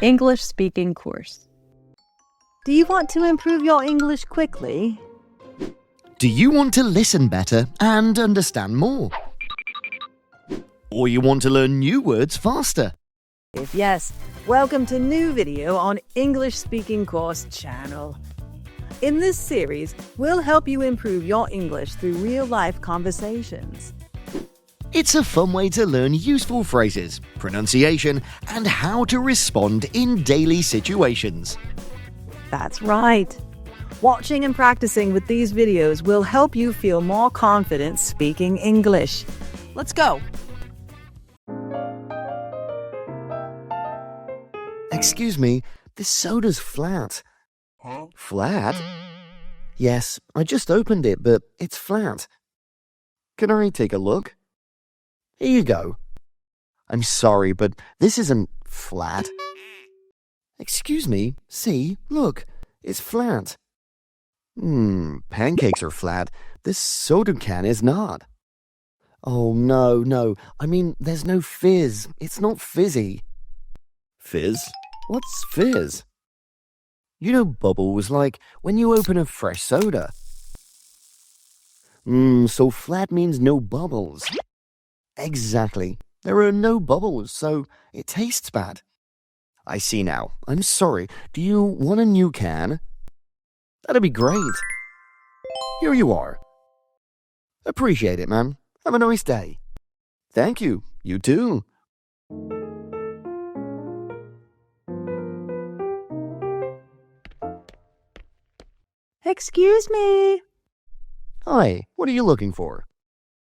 English speaking course. Do you want to improve your English quickly? Do you want to listen better and understand more? Or you want to learn new words faster? If yes, welcome to new video on English Speaking Course channel. In this series, we'll help you improve your English through real-life conversations. It's a fun way to learn useful phrases, pronunciation, and how to respond in daily situations. That's right. Watching and practicing with these videos will help you feel more confident speaking English. Let's go! Excuse me, this soda's flat. Huh? Flat? Yes, I just opened it, but it's flat. Can I take a look? Here you go. I'm sorry, but this isn't flat. Excuse me, see, look, it's flat. Pancakes are flat. This soda can is not. Oh, no, I mean, there's no fizz. It's not fizzy. Fizz? What's fizz? You know bubbles, like when you open a fresh soda. So flat means no bubbles. Exactly. There are no bubbles, so it tastes bad. I see now. I'm sorry. Do you want a new can? That'd be great. Here you are. Appreciate it, man. Have a nice day. Thank you. You too. Excuse me. Hi, what are you looking for?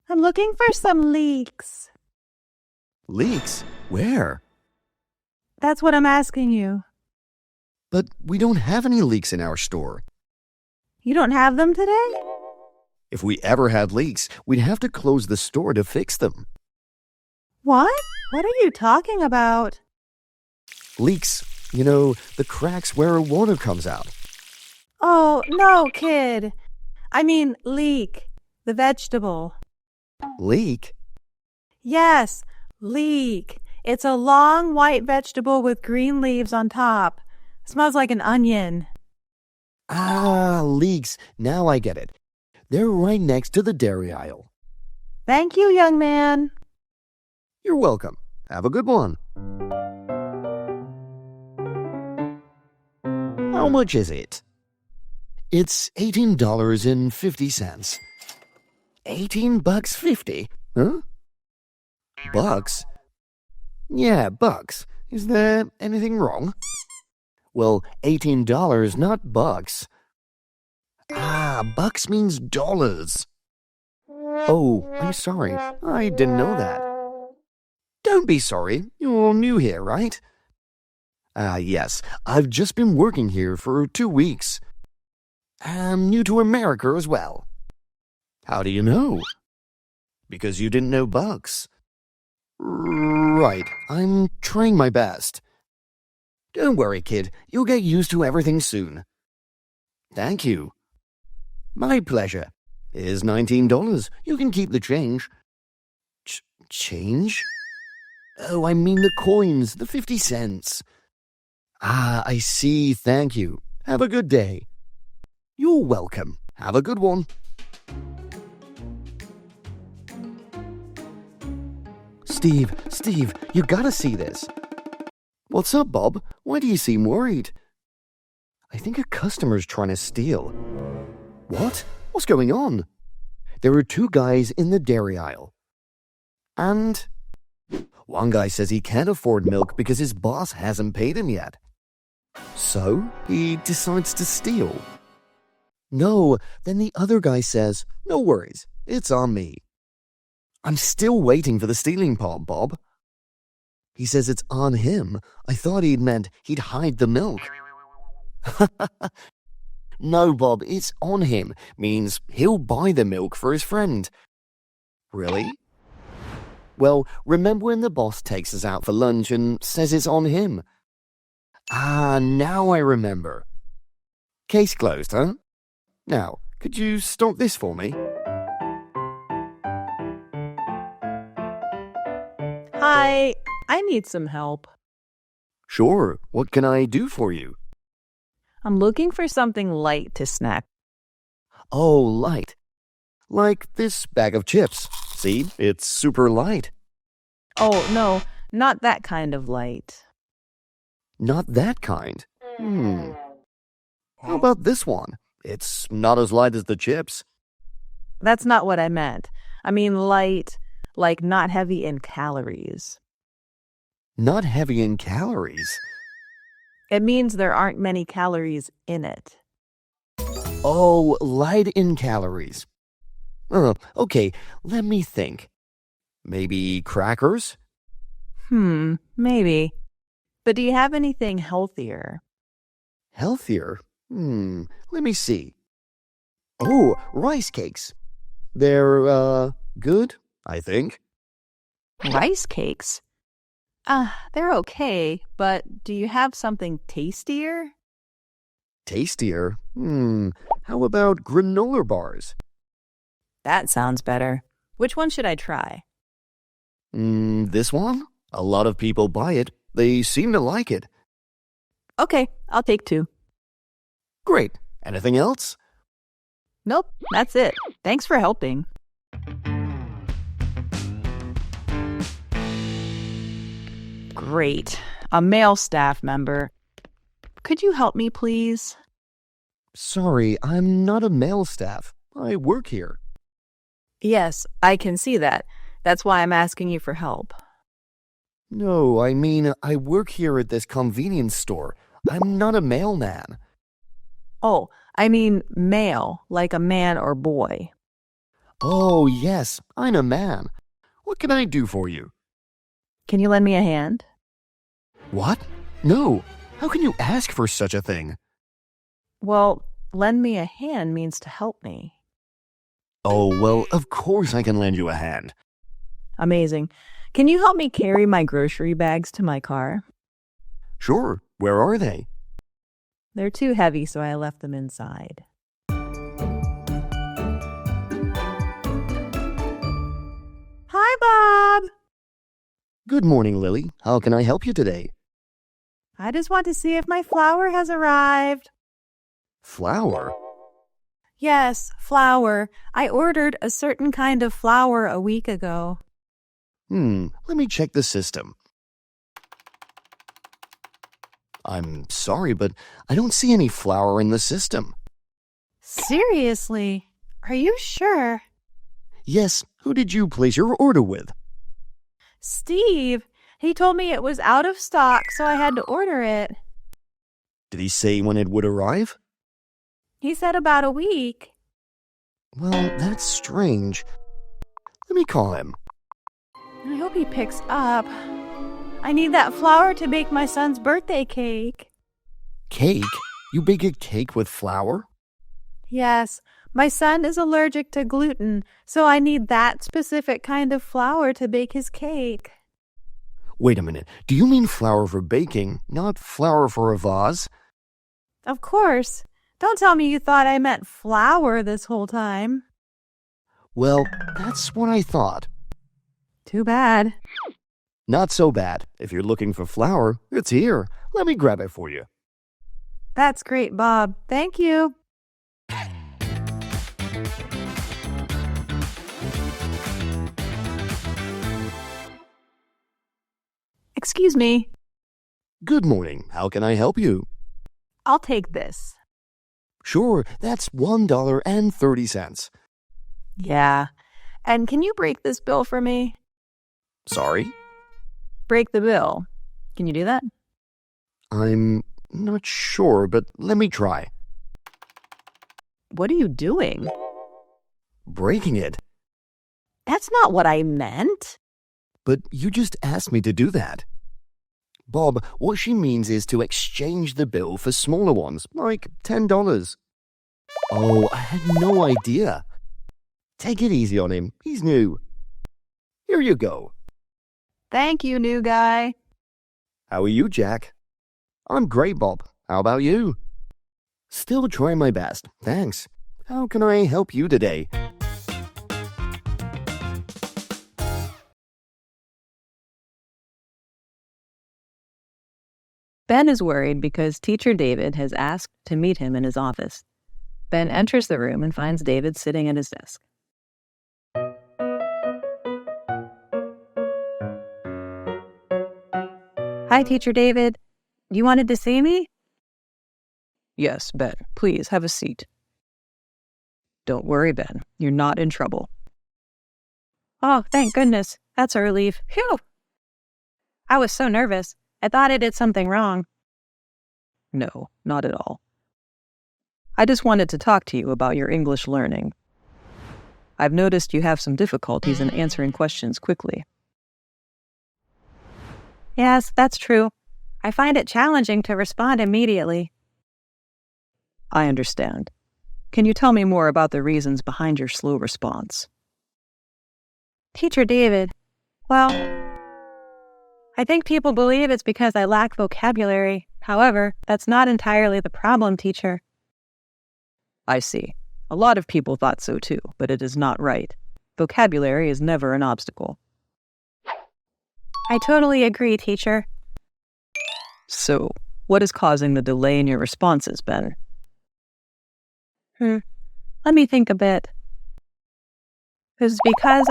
I'm looking for some leeks. Leeks? Where? That's what I'm asking you. But we don't have any leeks in our store. You don't have them today? If we ever had leaks, we'd have to close the store to fix them. What? What are you talking about? Leaks, you know, the cracks where water comes out. Oh, no, kid. I mean leek, the vegetable. Leek? Yes, leek. It's a long white vegetable with green leaves on top. Smells like an onion. Ah, leeks. Now I get it. They're right next to the dairy aisle. Thank you, young man. You're welcome. Have a good one. How much is it? It's $18.50. $18.50? Huh? Bucks? Yeah, bucks. Is there anything wrong? Well, $18, not bucks. Ah, bucks means dollars. Oh, I'm sorry. I didn't know that. Don't be sorry. You're new here, right? Yes. I've just been working here for 2 weeks. I'm new to America as well. How do you know? Because you didn't know bucks. Right. I'm trying my best. Don't worry, kid. You'll get used to everything soon. Thank you. My pleasure. Here's $19. You can keep the change. Change? Oh, I mean the coins, the 50 cents. Ah, I see. Thank you. Have a good day. You're welcome. Have a good one. Steve, you gotta see this. What's up, Bob? Why do you seem worried? I think a customer's trying to steal. What? What's going on? There are 2 guys in the dairy aisle. And one guy says he can't afford milk because his boss hasn't paid him yet. So he decides to steal. No, then the other guy says, no worries, it's on me. I'm still waiting for the stealing part, Bob. He says it's on him. I thought he'd meant he'd hide the milk. No, Bob, it's on him. Means he'll buy the milk for his friend. Really? Well, remember when the boss takes us out for lunch and says it's on him? Ah, now I remember. Case closed, huh? Now, could you stop this for me? Hi, I need some help. Sure, what can I do for you? I'm looking for something light to snack. Oh, light. Like this bag of chips. See, it's super light. Oh, no, not that kind of light. Not that kind. How about this one? It's not as light as the chips. That's not what I meant. I mean light, like not heavy in calories. Not heavy in calories. It means there aren't many calories in it. Oh, light in calories. Okay, let me think. Maybe crackers? Maybe. But do you have anything healthier? Healthier? Let me see. Oh, rice cakes. They're, good, I think. Rice cakes? They're okay, but do you have something tastier? Tastier? How about granola bars? That sounds better. Which one should I try? This one? A lot of people buy it. They seem to like it. Okay, I'll take 2. Great. Anything else? Nope, that's it. Thanks for helping. Great. A male staff member. Could you help me, please? Sorry, I'm not a male staff. I work here. Yes, I can see that. That's why I'm asking you for help. No, I mean, I work here at this convenience store. I'm not a mailman. Oh, I mean male, like a man or boy. Oh, yes, I'm a man. What can I do for you? Can you lend me a hand? What? No. How can you ask for such a thing? Well, lend me a hand means to help me. Oh, well, of course I can lend you a hand. Amazing. Can you help me carry my grocery bags to my car? Sure. Where are they? They're too heavy, so I left them inside. Hi, Bob. Good morning, Lily. How can I help you today? I just want to see if my flour has arrived. Flour? Yes, flour. I ordered a certain kind of flour a week ago. Let me check the system. I'm sorry, but I don't see any flour in the system. Seriously? Are you sure? Yes, who did you place your order with? Steve. He told me it was out of stock, so I had to order it. Did he say when it would arrive? He said about a week. Well, that's strange. Let me call him. I hope he picks up. I need that flour to bake my son's birthday cake. Cake? You bake a cake with flour? Yes, my son is allergic to gluten, so I need that specific kind of flour to bake his cake. Wait a minute. Do you mean flour for baking, not flour for a vase? Of course. Don't tell me you thought I meant flour this whole time. Well, that's what I thought. Too bad. Not so bad. If you're looking for flour, it's here. Let me grab it for you. That's great, Bob. Thank you. Excuse me. Good morning. How can I help you? I'll take this. Sure, that's $1.30. Yeah. And can you break this bill for me? Sorry? Break the bill. Can you do that? I'm not sure, but let me try. What are you doing? Breaking it. That's not what I meant. But you just asked me to do that. Bob, what she means is to exchange the bill for smaller ones, like $10. Oh, I had no idea. Take it easy on him. He's new. Here you go. Thank you, new guy. How are you, Jack? I'm great, Bob. How about you? Still trying my best. Thanks. How can I help you today? Ben is worried because teacher David has asked to meet him in his office. Ben enters the room and finds David sitting at his desk. Hi, Teacher David. You wanted to see me? Yes, Ben. Please have a seat. Don't worry, Ben. You're not in trouble. Oh, thank goodness. That's a relief. Phew! I was so nervous. I thought I did something wrong. No, not at all. I just wanted to talk to you about your English learning. I've noticed you have some difficulties in answering questions quickly. Yes, that's true. I find it challenging to respond immediately. I understand. Can you tell me more about the reasons behind your slow response? Teacher David, well, I think people believe it's because I lack vocabulary. However, that's not entirely the problem, teacher. I see. A lot of people thought so too, but it is not right. Vocabulary is never an obstacle. I totally agree, teacher. So, what is causing the delay in your responses, Ben? Let me think a bit. It's because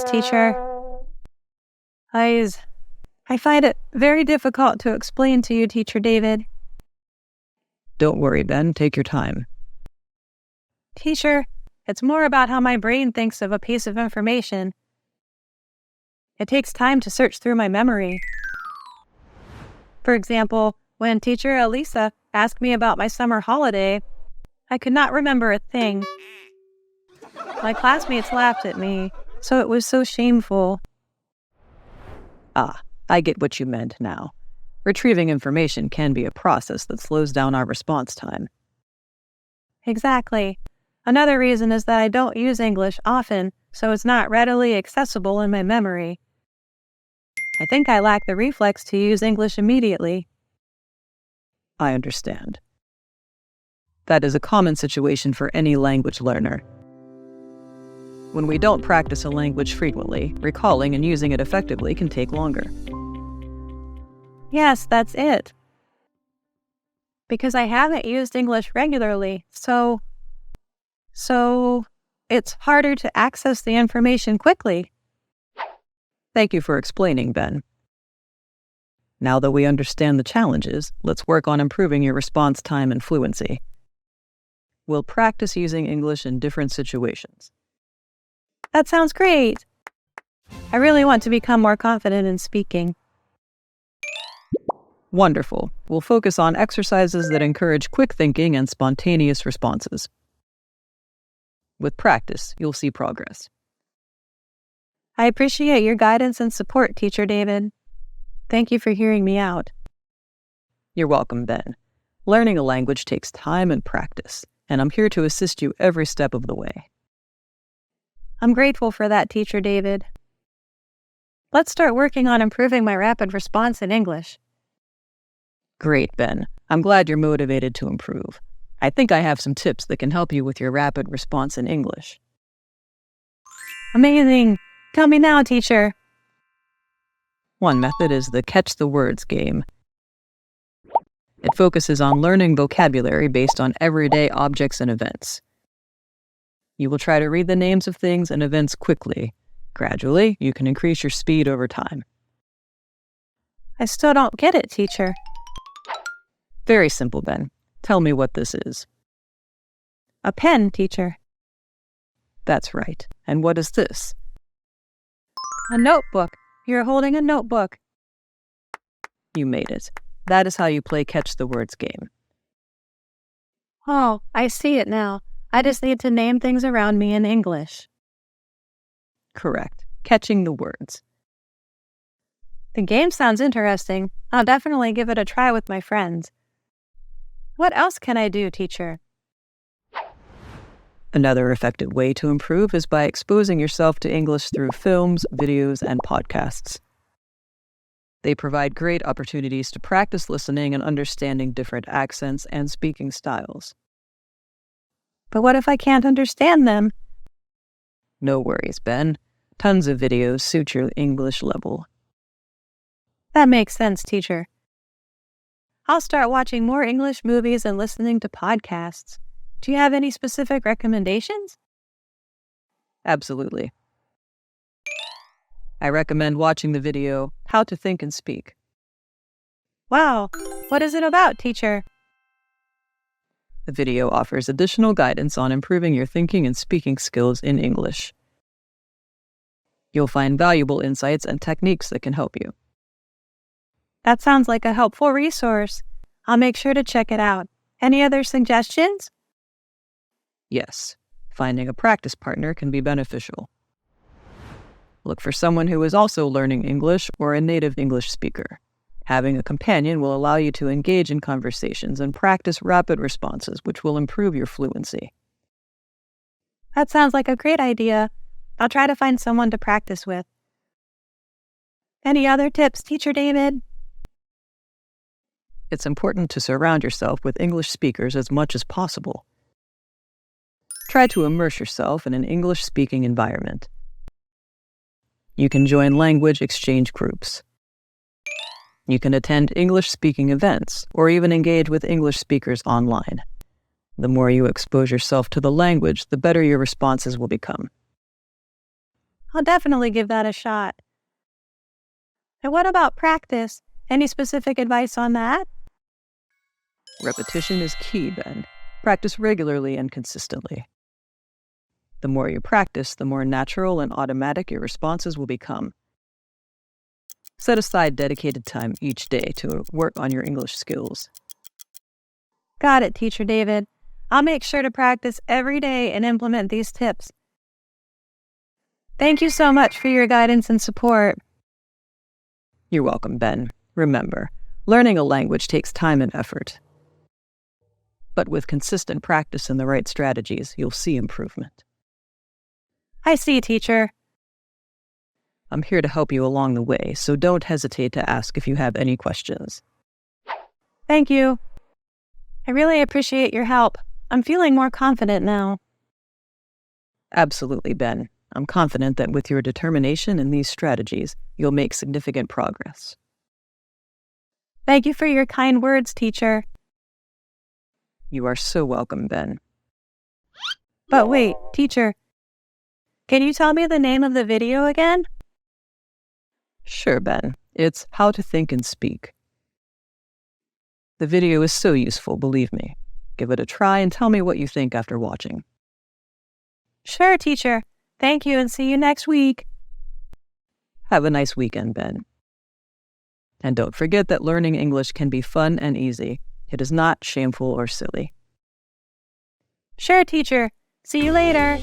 teacher, I find it very difficult to explain to you, Teacher David. Don't worry, Ben. Take your time. Teacher, it's more about how my brain thinks of a piece of information. It takes time to search through my memory. For example, when Teacher Elisa asked me about my summer holiday, I could not remember a thing. My classmates laughed at me, so it was so shameful. Ah, I get what you meant now. Retrieving information can be a process that slows down our response time. Exactly. Another reason is that I don't use English often, so it's not readily accessible in my memory. I think I lack the reflex to use English immediately. I understand. That is a common situation for any language learner. When we don't practice a language frequently, recalling and using it effectively can take longer. Yes, that's it. Because I haven't used English regularly, so it's harder to access the information quickly. Thank you for explaining, Ben. Now that we understand the challenges, let's work on improving your response time and fluency. We'll practice using English in different situations. That sounds great. I really want to become more confident in speaking. Wonderful. We'll focus on exercises that encourage quick thinking and spontaneous responses. With practice, you'll see progress. I appreciate your guidance and support, Teacher David. Thank you for hearing me out. You're welcome, Ben. Learning a language takes time and practice, and I'm here to assist you every step of the way. I'm grateful for that, Teacher David. Let's start working on improving my rapid response in English. Great, Ben. I'm glad you're motivated to improve. I think I have some tips that can help you with your rapid response in English. Amazing! Tell me now, teacher. One method is the Catch the Words game. It focuses on learning vocabulary based on everyday objects and events. You will try to read the names of things and events quickly. Gradually, you can increase your speed over time. I still don't get it, teacher. Very simple, Ben. Tell me what this is. A pen, teacher. That's right. And what is this? A notebook. You're holding a notebook. You made it. That is how you play Catch the Words game. Oh, I see it now. I just need to name things around me in English. Correct. Catching the words. The game sounds interesting. I'll definitely give it a try with my friends. What else can I do, teacher? Another effective way to improve is by exposing yourself to English through films, videos, and podcasts. They provide great opportunities to practice listening and understanding different accents and speaking styles. But what if I can't understand them? No worries, Ben. Tons of videos suit your English level. That makes sense, teacher. I'll start watching more English movies and listening to podcasts. Do you have any specific recommendations? Absolutely. I recommend watching the video, How to Think and Speak. Wow, what is it about, teacher? The video offers additional guidance on improving your thinking and speaking skills in English. You'll find valuable insights and techniques that can help you. That sounds like a helpful resource. I'll make sure to check it out. Any other suggestions? Yes, finding a practice partner can be beneficial. Look for someone who is also learning English or a native English speaker. Having a companion will allow you to engage in conversations and practice rapid responses, which will improve your fluency. That sounds like a great idea. I'll try to find someone to practice with. Any other tips, Teacher David? It's important to surround yourself with English speakers as much as possible. Try to immerse yourself in an English-speaking environment. You can join language exchange groups. You can attend English-speaking events or even engage with English speakers online. The more you expose yourself to the language, the better your responses will become. I'll definitely give that a shot. And what about practice? Any specific advice on that? Repetition is key, Ben. Practice regularly and consistently. The more you practice, the more natural and automatic your responses will become. Set aside dedicated time each day to work on your English skills. Got it, Teacher David. I'll make sure to practice every day and implement these tips. Thank you so much for your guidance and support. You're welcome, Ben. Remember, learning a language takes time and effort. But with consistent practice and the right strategies, you'll see improvement. I see, teacher. I'm here to help you along the way, so don't hesitate to ask if you have any questions. Thank you. I really appreciate your help. I'm feeling more confident now. Absolutely, Ben. I'm confident that with your determination and these strategies, you'll make significant progress. Thank you for your kind words, teacher. You are so welcome, Ben. But wait, teacher, can you tell me the name of the video again? Sure, Ben. It's How to Think and Speak. The video is so useful, believe me. Give it a try and tell me what you think after watching. Sure, teacher. Thank you and see you next week. Have a nice weekend, Ben. And don't forget that learning English can be fun and easy. It is not shameful or silly. Sure, teacher. See you later.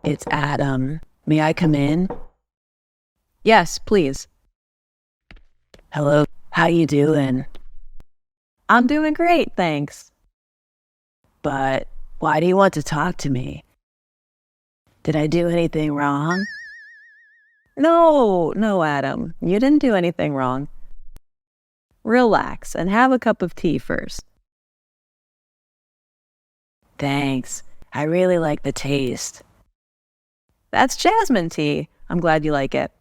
It's Adam. May I come in? Yes, please. Hello, how you doing? I'm doing great, thanks. But why do you want to talk to me? Did I do anything wrong? No, Adam. You didn't do anything wrong. Relax and have a cup of tea first. Thanks. I really like the taste. That's jasmine tea. I'm glad you like it.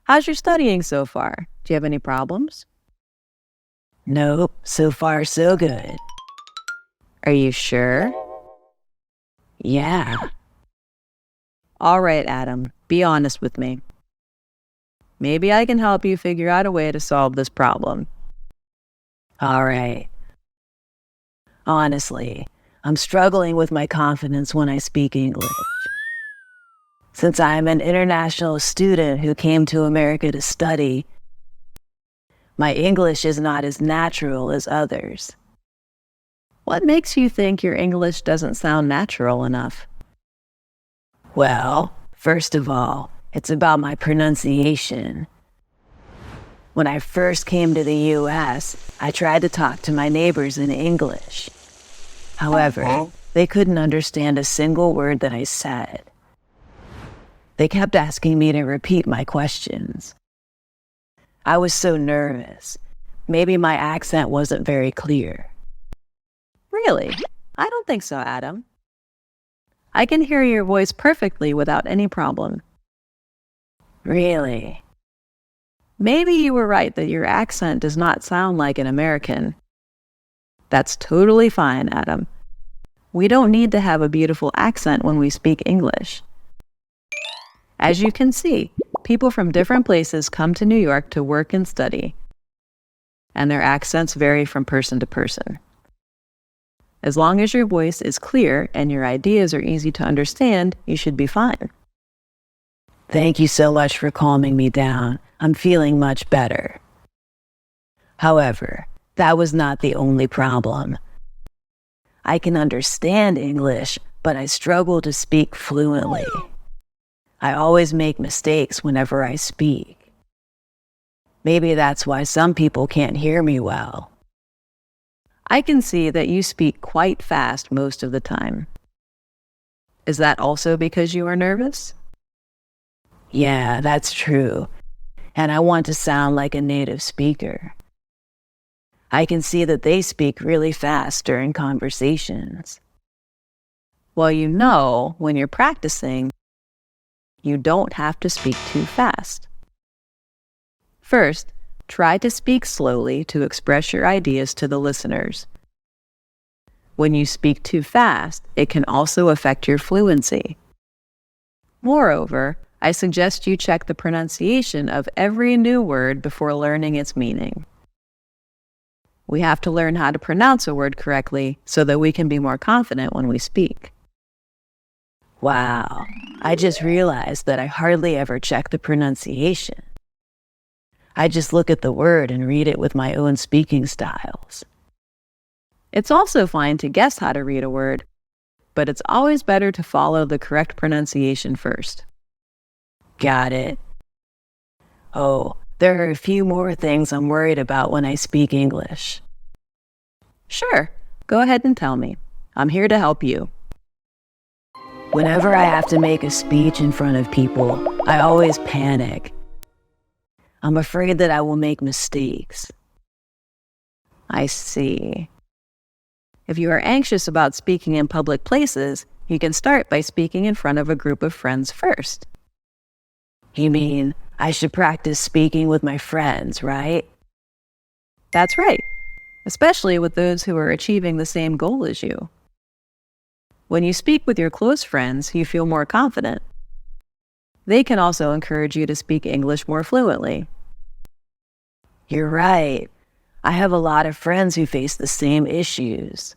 How's your studying so far? Do you have any problems? Nope, so far so good. Are you sure? Yeah. All right, Adam. Be honest with me. Maybe I can help you figure out a way to solve this problem. All right. Honestly, I'm struggling with my confidence when I speak English. Since I'm an international student who came to America to study, my English is not as natural as others. What makes you think your English doesn't sound natural enough? Well, first of all, it's about my pronunciation. When I first came to the U.S., I tried to talk to my neighbors in English. However, they couldn't understand a single word that I said. They kept asking me to repeat my questions. I was so nervous, Maybe my accent wasn't very clear. Really? I don't think so, Adam. I can hear your voice perfectly without any problem. Really? Maybe you were right that your accent does not sound like an American. That's totally fine, Adam. We don't need to have a beautiful accent when we speak English. As you can see, people from different places come to New York to work and study, and their accents vary from person to person. As long as your voice is clear and your ideas are easy to understand, you should be fine. Thank you so much for calming me down. I'm feeling much better. However, that was not the only problem. I can understand English, but I struggle to speak fluently. I always make mistakes whenever I speak. Maybe that's why some people can't hear me well. I can see that you speak quite fast most of the time. Is that also because you are nervous? Yeah, that's true. And I want to sound like a native speaker. I can see that they speak really fast during conversations. Well, you know, when you're practicing, you don't have to speak too fast. First, try to speak slowly to express your ideas to the listeners. When you speak too fast, it can also affect your fluency. Moreover, I suggest you check the pronunciation of every new word before learning its meaning. We have to learn how to pronounce a word correctly so that we can be more confident when we speak. Wow, I just realized that I hardly ever check the pronunciation. I just look at the word and read it with my own speaking styles. It's also fine to guess how to read a word, but it's always better to follow the correct pronunciation first. Got it. Oh, there are a few more things I'm worried about when I speak English. Sure, go ahead and tell me. I'm here to help you. Whenever I have to make a speech in front of people, I always panic. I'm afraid that I will make mistakes. I see. If you are anxious about speaking in public places, you can start by speaking in front of a group of friends first. You mean I should practice speaking with my friends, right? That's right, especially with those who are achieving the same goal as you. When you speak with your close friends, you feel more confident. They can also encourage you to speak English more fluently. You're right. I have a lot of friends who face the same issues.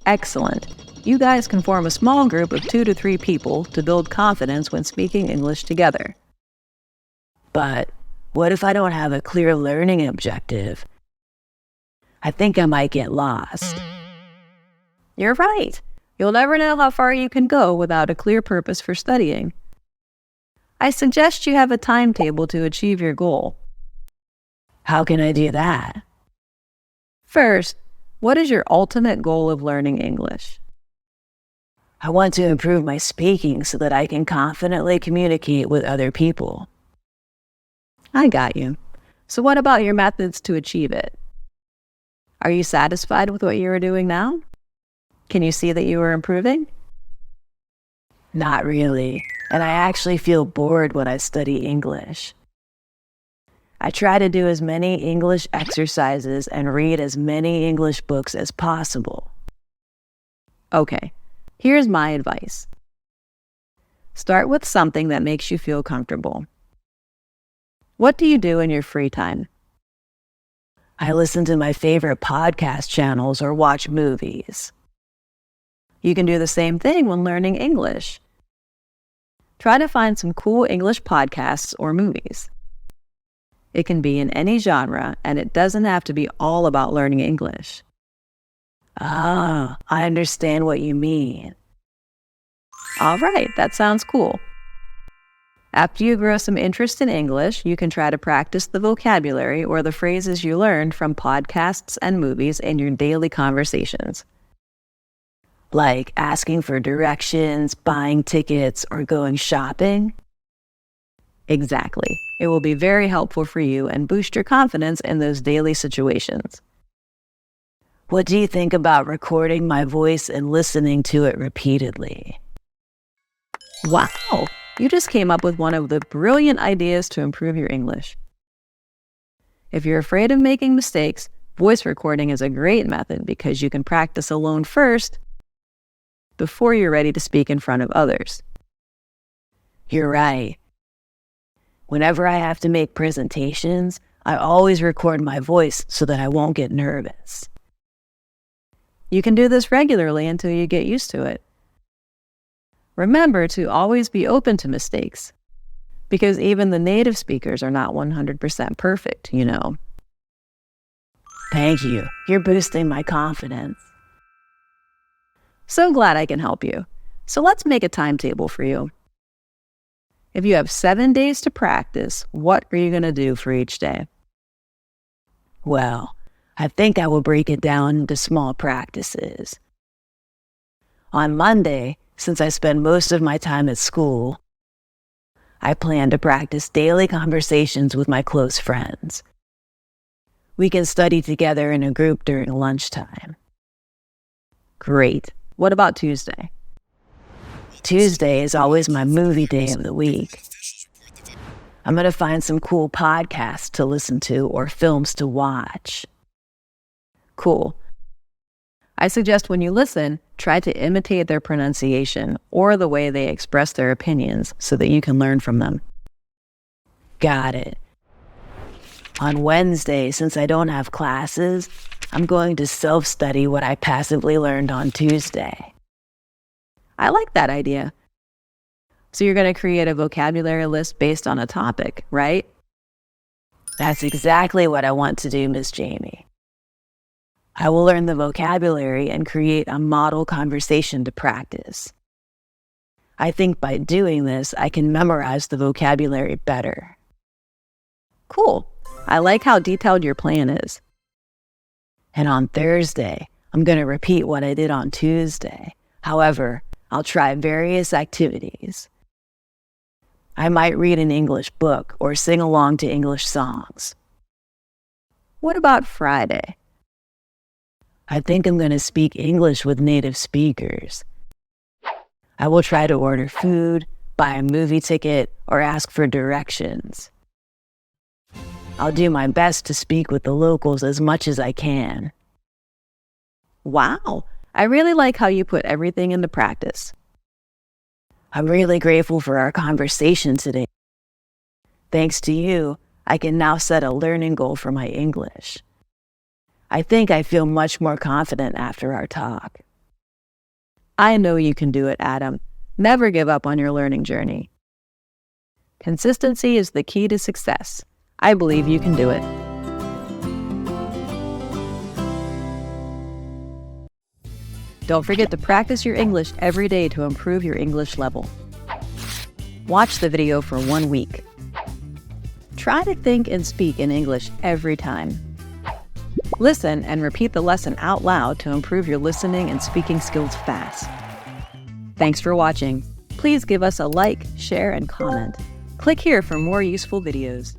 Excellent. You guys can form a small group of 2 to 3 people to build confidence when speaking English together. But what if I don't have a clear learning objective? I think I might get lost. You're right. You'll never know how far you can go without a clear purpose for studying. I suggest you have a timetable to achieve your goal. How can I do that? First, what is your ultimate goal of learning English? I want to improve my speaking so that I can confidently communicate with other people. I got you. So what about your methods to achieve it? Are you satisfied with what you are doing now? Can you see that you are improving? Not really, and I actually feel bored when I study English. I try to do as many English exercises and read as many English books as possible. Okay, here's my advice. Start with something that makes you feel comfortable. What do you do in your free time? I listen to my favorite podcast channels or watch movies. You can do the same thing when learning English. Try to find some cool English podcasts or movies. It can be in any genre, and it doesn't have to be all about learning English. Ah, I understand what you mean. All right, that sounds cool. After you grow some interest in English, you can try to practice the vocabulary or the phrases you learned from podcasts and movies in your daily conversations. Like asking for directions, buying tickets, or going shopping? Exactly. It will be very helpful for you and boost your confidence in those daily situations. What do you think about recording my voice and listening to it repeatedly? Wow! You just came up with one of the brilliant ideas to improve your English. If you're afraid of making mistakes, voice recording is a great method because you can practice alone first before you're ready to speak in front of others. You're right. Whenever I have to make presentations, I always record my voice so that I won't get nervous. You can do this regularly until you get used to it. Remember to always be open to mistakes, because even the native speakers are not 100% perfect, you know. Thank you. You're boosting my confidence. So glad I can help you. So let's make a timetable for you. If you have 7 days to practice, what are you going to do for each day? Well, I think I will break it down into small practices. On Monday, since I spend most of my time at school, I plan to practice daily conversations with my close friends. We can study together in a group during lunchtime. Great. What about Tuesday? Tuesday is always my movie day of the week. I'm going to find some cool podcasts to listen to or films to watch. Cool. I suggest when you listen, try to imitate their pronunciation or the way they express their opinions so that you can learn from them. Got it. On Wednesday, since I don't have classes, I'm going to self-study what I passively learned on Tuesday. I like that idea. So you're going to create a vocabulary list based on a topic, right? That's exactly what I want to do, Miss Jamie. I will learn the vocabulary and create a model conversation to practice. I think by doing this, I can memorize the vocabulary better. Cool. I like how detailed your plan is. And on Thursday, I'm going to repeat what I did on Tuesday. However, I'll try various activities. I might read an English book or sing along to English songs. What about Friday? I think I'm going to speak English with native speakers. I will try to order food, buy a movie ticket, or ask for directions. I'll do my best to speak with the locals as much as I can. Wow, I really like how you put everything into practice. I'm really grateful for our conversation today. Thanks to you, I can now set a learning goal for my English. I think I feel much more confident after our talk. I know you can do it, Adam. Never give up on your learning journey. Consistency is the key to success. I believe you can do it. Don't forget to practice your English every day to improve your English level. Watch the video for 1 week. Try to think and speak in English every time. Listen and repeat the lesson out loud to improve your listening and speaking skills fast. Thanks for watching. Please give us a like, share, and comment. Click here for more useful videos.